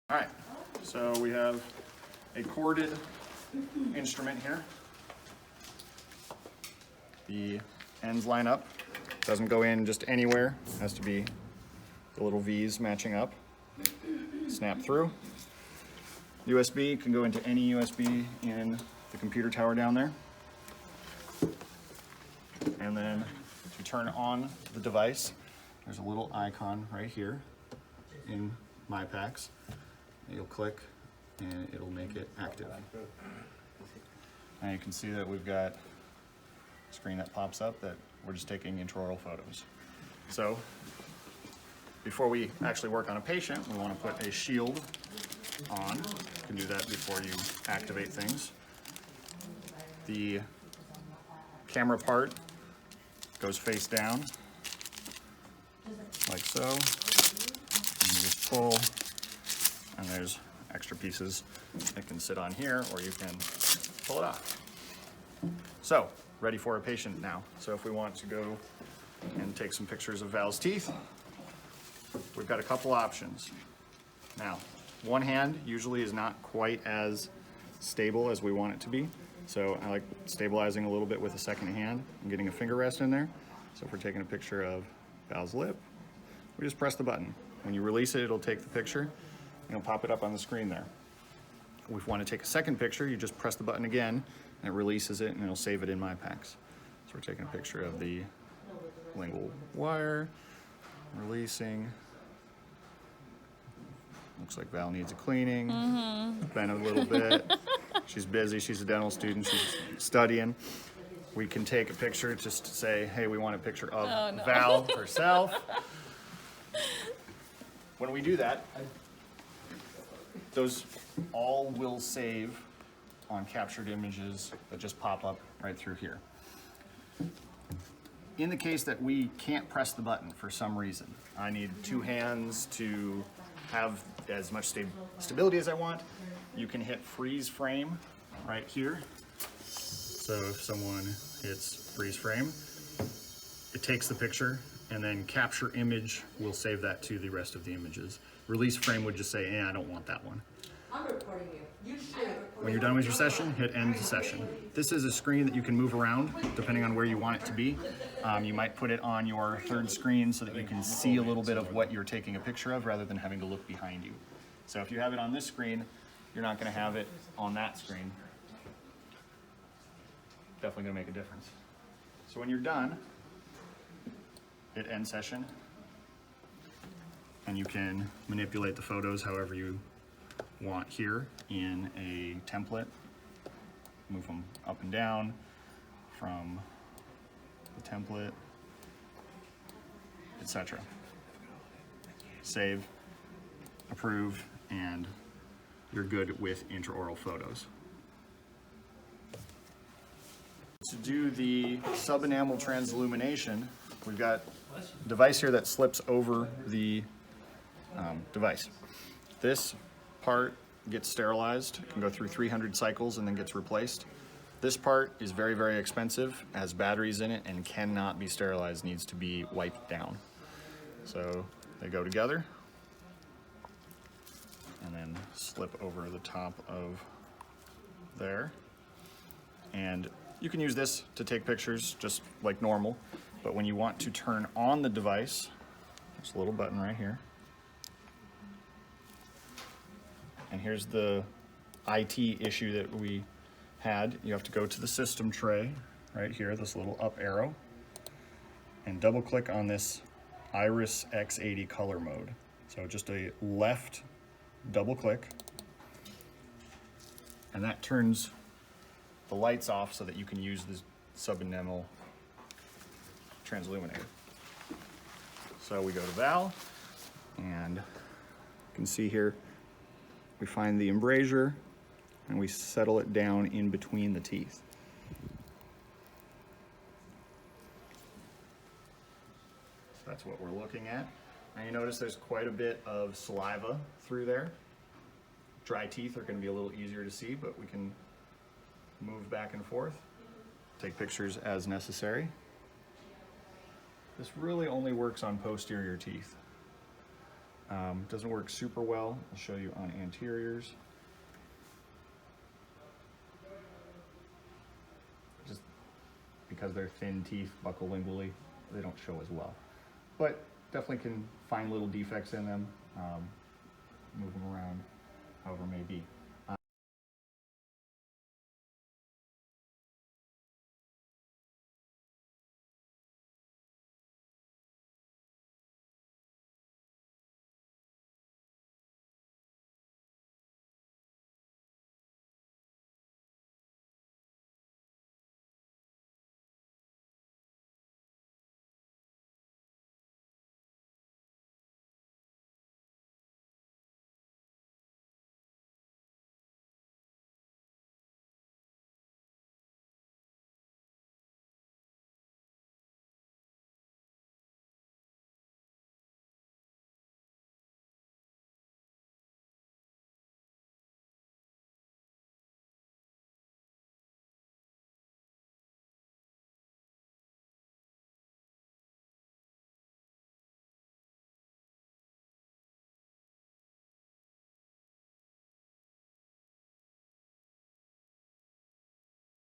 All right, so we have a corded instrument here. The ends line up, doesn't go in just anywhere, it has to be the little V's matching up. Snap through. USB can go into any USB in the computer tower down there. And then to turn on the device, there's a little icon right here in My Packs. You'll click and it'll make it active. And you can see that we've got a screen that pops up that we're just taking intraoral photos. So before we actually work on a patient, we want to put a shield on. You can do that before you activate things. The camera part goes face down, like so. And you just pull, and there's extra pieces that can sit on here, or you can pull it off. So, ready for a patient now. So if we want to go and take some pictures of Val's teeth, we've got a couple options. Now, one hand usually is not quite as stable as we want it to be. So I like stabilizing a little bit with a second hand and getting a finger rest in there. So if we're taking a picture of Val's lip, we just press the button. When you release it, it'll take the picture and it'll pop it up on the screen there. If we want to take a second picture, you just press the button again and it releases it and it'll save it in My Packs. So we're taking a picture of the lingual wire, releasing. Looks like Val needs a cleaning. Been a little bit. She's busy, she's a dental student, she's studying. We can take a picture just to say, hey, we want a picture of Val herself. When we do that, those all will save on captured images that just pop up right through here. In the case that we can't press the button for some reason, I need two hands to have as much stability as I want, you can hit freeze frame right here. So if someone hits freeze frame, it takes the picture, and then capture image will save that to the rest of the images. Release frame would just say, I don't want that one. I'm recording you. You should. When you're done with your session, hit end session. This is a screen that you can move around depending on where you want it to be. You might put it on your third screen so that you can see a little bit of what you're taking a picture of rather than having to look behind you. So if you have it on this screen, you're not going to have it on that screen. Definitely going to make a difference. So when you're done, hit end session, and you can manipulate the photos however you want here in a template. Move them up and down from the template, etc. Save, approve, and you're good with intraoral photos. To do the subenamel transillumination, we've got a device here that slips over the device. This part gets sterilized, can go through 300 cycles and then gets replaced. This part is very, very expensive, has batteries in it, and cannot be sterilized, needs to be wiped down. So they go together and then slip over the top of there. And you can use this to take pictures just like normal, but when you want to turn on the device, there's a little button right here. And here's the IT issue that we had. You have to go to the system tray right here, this little up arrow, and double click on this Iris X80 color mode. So just a left double click, and that turns the lights off so that you can use the subenamel transilluminator. So we go to Val, and you can see here, we find the embrasure and we settle it down in between the teeth. That's what we're looking at. Now you notice there's quite a bit of saliva through there. Dry teeth are going to be a little easier to see, but we can move back and forth, take pictures as necessary. This really only works on posterior teeth. Doesn't work super well. I'll show you on anteriors. Just because they're thin teeth, buccolingually, they don't show as well. But definitely can find little defects in them, move them around however may be.